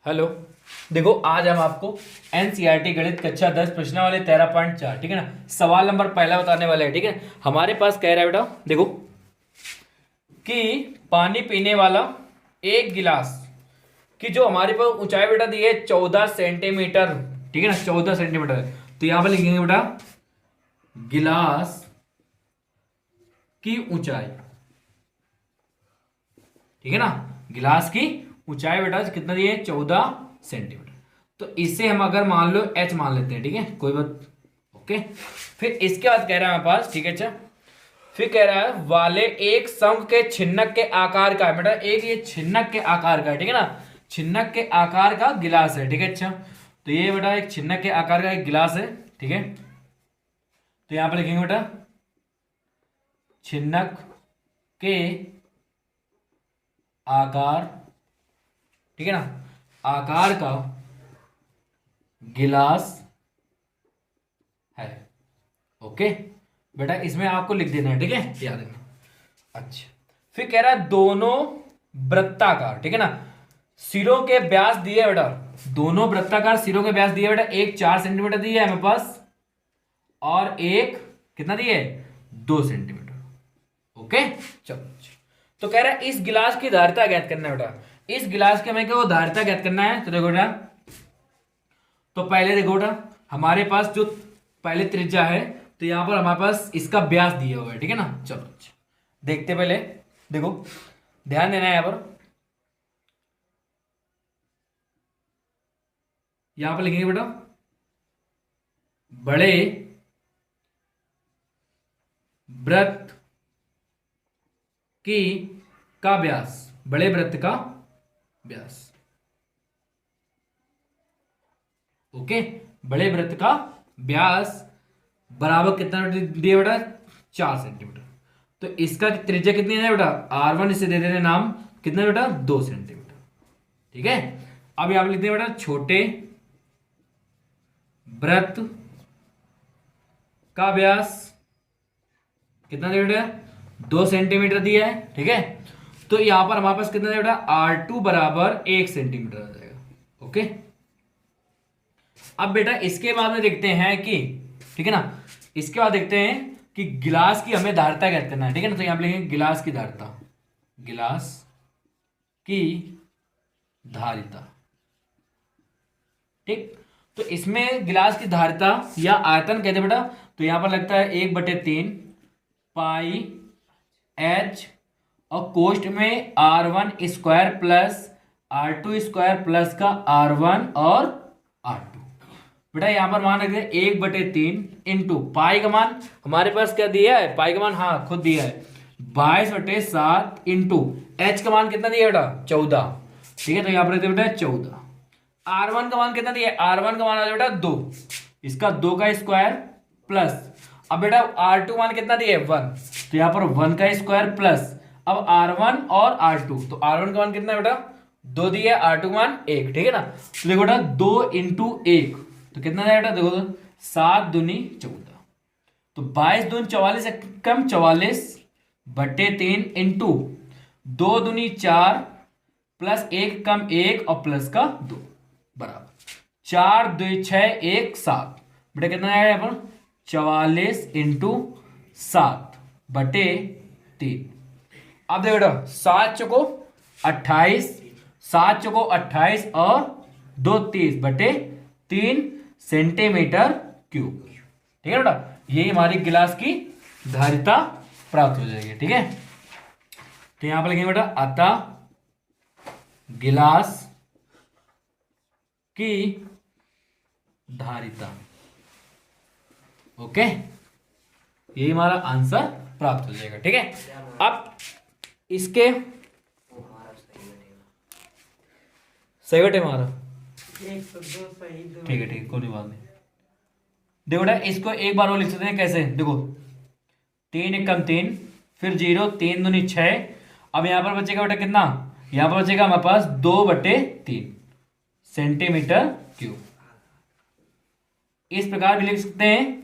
Hello. देखो आज हम आपको एनसीईआरटी गणित कक्षा 10 प्रश्नावली 13.4 ठीक है ना, सवाल नंबर पहला बताने वाले हैं। ठीक है, हमारे पास कह रहा है बेटा देखो कि पानी पीने वाला एक गिलास की जो हमारे पास ऊंचाई बेटा दी है 14 सेंटीमीटर। ठीक है ना, 14 सेंटीमीटर। तो यहां पर लिखेंगे बेटा गिलास की ऊंचाई। ठीक है ना, गिलास की ऊंचाई बेटा कितना दी है 14 सेंटीमीटर। तो इसे हम अगर मान लो एच मान लेते हैं। ठीक है, कोई बात। ओके, फिर इसके बाद कह रहा है हमारे पास, ठीक है, अच्छा फिर कह रहा है वाले एक शंख के छिन्नक के आकार का है बेटा, एक ये छिन्नक के आकार का है। ठीक है ना, छिन्नक के आकार का गिलास है। ठीक है, अच्छा तो ये बेटा एक छिन्नक के आकार का एक गिलास है। ठीक है, तो यहां पर लिखेंगे बेटा छिन्नक के आकार, ठीक है ना, आकार का गिलास है। ओके बेटा, इसमें आपको लिख देना है। ठीक है, याद रखना। अच्छा, फिर कह रहा है दोनों वृत्ताकार, ठीक है ना, सिरों के व्यास दिए बेटा, दोनों वृत्ताकार सिरों के व्यास दिए बेटा, एक 4 सेंटीमीटर दिए है हमें पास और एक कितना दिए 2 सेंटीमीटर। ओके चलो, तो कह रहा है इस गिलास की धारिता ज्ञात करना है बेटा, इस गिलास के हमें क्या वो धारिता ज्ञात करना है। तो देखो बेटा, तो पहले देखो बेटा हमारे पास जो पहले त्रिज्या है, तो यहां पर हमारे पास इसका व्यास दिया हुआ है। ठीक है ना, चलो अच्छा देखते पहले। देखो ध्यान देना है, यहां पर लिखेंगे बेटा बड़े वृत्त की का व्यास, बड़े वृत्त का व्यास। ओके, बड़े वृत्त का व्यास बराबर कितना दिया बेटा 4 सेंटीमीटर। तो इसका त्रिज्या कितनी है बेटा R1, इसे दे देने नाम कितना बेटा 2 सेंटीमीटर। ठीक है, अब यहां पर लिखते हैं बेटा छोटे वृत्त का व्यास कितना दिया बेटा 2 सेंटीमीटर दिया है। ठीक है, तो यहां पर हमारे पास कितना दिया बेटा R2 बराबर 1 सेंटीमीटर आ जाएगा। ओके, अब बेटा इसके बाद में देखते हैं कि, ठीक है ना, इसके बाद देखते हैं कि गिलास की हमें धारिता ज्ञात करना है। ठीक है ना, तो यहां पर लिखेंगे गिलास की धारिता, गिलास की धारिता। ठीक, तो इसमें गिलास की धारिता या आयतन कहते हैं बेटा, तो यहां पर लगता है 1/3 पाई एच और कोष्ट में R1 square plus R2 square plus का R1 और R2। बेटा यहां पर मान रखते हैं 1/3 इंटू पाई का मान हमारे पास क्या दिया है, पाई का मान हाँ खुद दिया है 22/7 इंटू एच का मान कितना दिया बेटा 14। ठीक है, तो यहां पर देखते बेटा 14। R1 का मान कितना दिया है, R1 का मान आ बेटा 2, इसका 2 का स्क्वायर प्लस, अब बेटा R2 मान कितना दिया है 1, तो यहां पर 1 का स्क्वायर प्लस, अब R1 और R2, तो R1 का मान कितना है बेटा 2 दिया है, R2 का मान 1। ठीक है ना, तो देखो बेटा 2 इंटू 1 तो कितना है बेटा, देखो 7 दूनी 14, तो 22 दूनी 44 कम 44/3 इंटू 2 दूनी 4 प्लस 1 कम 1 और प्लस का 2 बराबर 4 2 6 1 7। बेटा कितना है अपन 44 इंटू 7/3। अब देखो बेटा 7 चौको 28, 7 चौको 28 और 2 30/3 सेंटीमीटर क्यूब। ठीक है बेटा, यही हमारी गिलास की धारिता प्राप्त हो जाएगी। ठीक है, तो यहां पर लिखेंगे बेटा अतः गिलास की धारिता। ओके, यही हमारा आंसर प्राप्त हो जाएगा। ठीक है, अब इसके सही बटे हमारा ठीक है, कोई बात नहीं। देखो बेटा इसको एक बार वो लिख सकते हैं कैसे, देखो 3 1 कम 3 फिर 0 3 दूनी 6, अब यहां पर बचेगा बेटा कितना, यहां पर बचेगा हमारे पास 2/3 सेंटीमीटर क्यूब। इस प्रकार भी लिख सकते हैं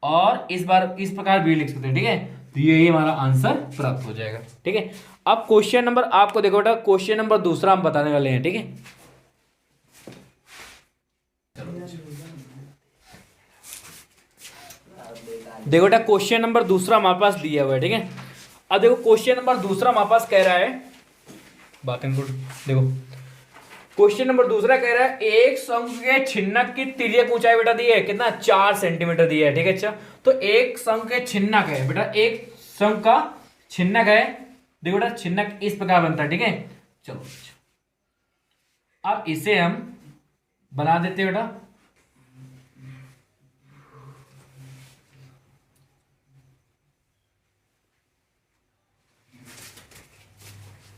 और इस बार इस प्रकार भी लिख सकते हैं। ठीक है, तो यही हमारा आंसर प्राप्त हो जाएगा। ठीक है, अब क्वेश्चन नंबर आपको देखो बेटा, क्वेश्चन नंबर दूसरा हम बताने वाले हैं। ठीक है, देखो बेटा क्वेश्चन नंबर दूसरा हमारे पास दिया हुआ है, ठीक है। अब देखो क्वेश्चन नंबर दूसरा हमारे पास कह रहा है, बात इनको देखो, क्वेश्चन नंबर दूसरा कह रहा है एक शंकु के छिन्नक की तिर्यक ऊंचाई बेटा दी है कितना 4 सेंटीमीटर दिया है, ठीक है। अच्छा तो एक शंकु के छिन्नक है बेटा, एक शंकु का छिन्नक है, देखो बेटा छिन्नक इस प्रकार बनता है, ठीक है। चलो अब इसे हम बना देते हैं बेटा।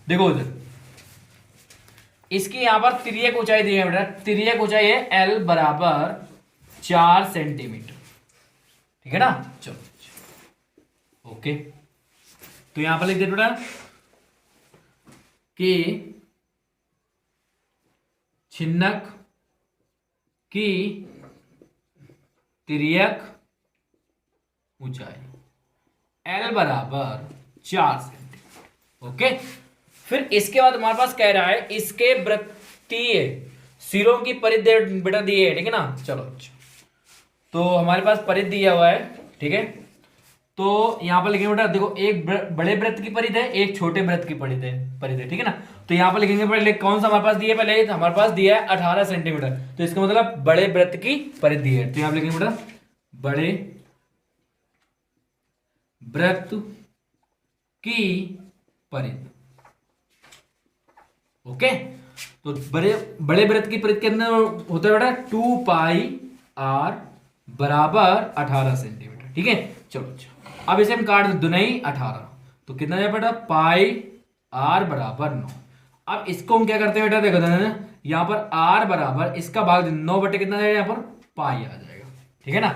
देखो उधर इसकी यहां पर तिर्यक ऊंचाई दी है बेटा, तिर्यक ऊंचाई है L बराबर 4 सेंटीमीटर, ठीक है ना। चलो ओके, तो यहां पर लिख दे बेटा कि छिन्नक की तिर्यक ऊंचाई L बराबर 4 सेंटीमीटर, ओके। फिर इसके बाद हमारे पास कह रहा है इसके वृत्तीय सिरों की परिधि बेटा दी है, ठीक है ना। चलो तो हमारे पास परिधि दिया हुआ है, ठीक है। तो यहां पर लिखेंगे बेटा देखो एक बड़े वृत्त की परिधि है, एक छोटे वृत्त की परिधि, ठीक है ना। तो यहां पर लिखेंगे पहले कौन सा हमारे पास दिया है, पहले तो हमारे पास दिया है 18 सेंटीमीटर, तो इसका मतलब बड़े वृत्त की परिधि है। तो यहां पर लिखेंगे बेटा बड़े वृत्त की परिधि, ओके। तो बड़े वृत्त की परिधि कितना होता है बेटा 2 पाई r बराबर 18 सेंटीमीटर, ठीक है। चलो अब इसे हम काट दुनाई 18, तो कितना जाए बेटा पाई r बराबर 9। अब इसको हम क्या करते हैं बेटा, देखो यहां पर r बराबर इसका भाग 9 बटे कितना जाएगा, यहाँ पर पाई आ जाएगा, ठीक है ना।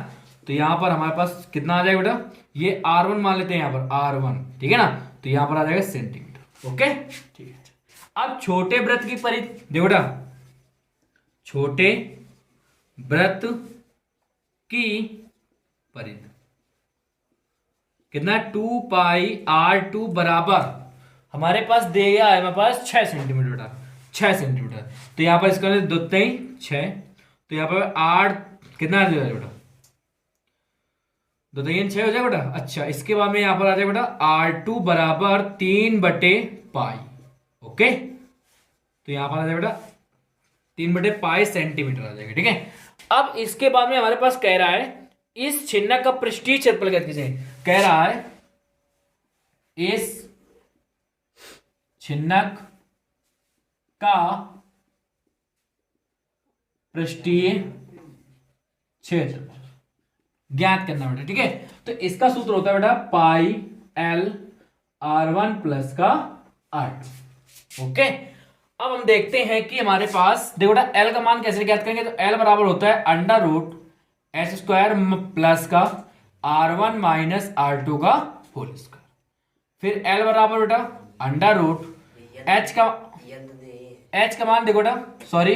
तो यहां पर हमारे पास कितना आ जाएगा बेटा, ये r1 मान लेते हैं, यहाँ पर r1, ठीक है ना। तो यहां पर आ जाएगा सेंटीमीटर, ओके ठीक है। अब छोटे वृत्त की परिधि देखो बेटा, छोटे वृत्त की परिधि कितना 2 पाई r2 बराबर हमारे पास दिया है, हमारे पास 6 सेंटीमीटर बेटा, 6 सेंटीमीटर। तो यहां पर इसका दो 6, तो यहां पर r कितना आ जाएगा बेटा, 2 3 6 हो जाएगा बेटा। अच्छा इसके बाद में यहां पर आ जाएगा बेटा r2 बराबर 3 बटे पाई, ओके। तो यहां पर आ जाएगा बेटा 3 बटे पाई सेंटीमीटर आ जाएगा, ठीक है। अब इसके बाद में हमारे पास कह रहा है इस छिन्नक का पृष्ठीय क्षेत्रफल कह रहा है इस छिन्नक का पृष्ठीय क्षेत्रफल ज्ञात करना बेटा, ठीक है। तो इसका सूत्र होता है बेटा पाई L r1 प्लस का r2, ओके। अब हम देखते हैं कि हमारे पास देखो बेटा L का मान कैसे ज्ञात करेंगे, तो L बराबर होता है under root H square plus का r1 माइनस r2 का होल स्क्वायर। फिर L बराबर बेटा अंडर रूट H का मान देखो बेटा, सॉरी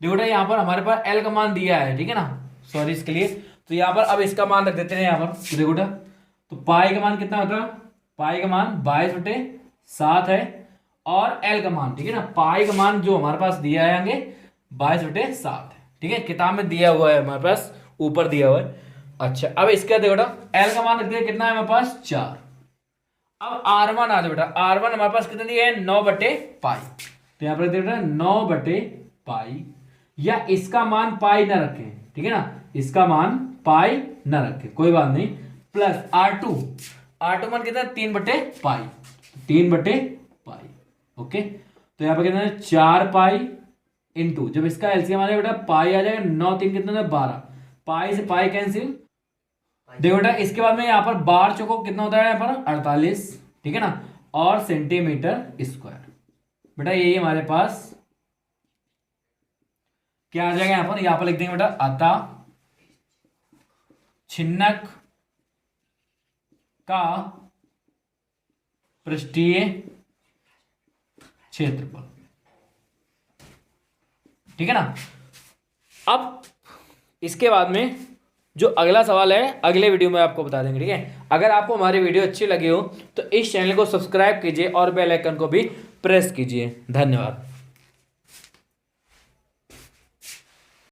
देखो बेटा यहाँ पर हमारे पास L का मान दिया है, ठीक है ना, सॉरी इसके लिए। तो यहाँ पर अब इसका मान रख देते हैं यहाँ पर, तो देखो बेटा तो पाई का मान कितना होता है, पाई का मान 22/7 है, और L का मान, ठीक है ना, पाई का मान जो हमारे पास दिया है आगे 22/7 है, ठीक है, किताब में दिया हुआ है हमारे पास, ऊपर दिया हुआ है। अच्छा अब इसका देखो बेटा L का मान रख दिया कितना है हमारे पास 4। अब R1 आ जाओ बेटा, R1 हमारे पास कितना दिया है 9/पाई, तो यहाँ पर रख दिया 9/पाई, या इसका मान पाई ना रखें, ठीक है ना, इसका मान पाई ना रखें कोई बात नहीं, प्लस R2 मान कितना 3/पाई, 3/पाई, ओके। तो यहाँ पर कितना है 4 पाई इंटू, जब इसका एलसीएम आ जाएगा बेटा पाई आ जाएगा, 9 3 कितना 12, पाई से पाई कैंसिल, देखो बेटा इसके बाद में यहाँ पर 12 चौको कितना होता है यहाँ पर 48, ठीक है ना, और सेंटीमीटर स्क्वायर। बेटा यही हमारे पास क्या आ जाएगा, यहाँ पर लिख देंगे बेटा अतः छिन्नक का पृष्ठीय क्षेत्रफल, ठीक है ना। अब इसके बाद में जो अगला सवाल है अगले वीडियो में आपको बता देंगे, ठीक है। अगर आपको हमारी वीडियो अच्छी लगी हो तो इस चैनल को सब्सक्राइब कीजिए और बेल आइकन को भी प्रेस कीजिए। धन्यवाद।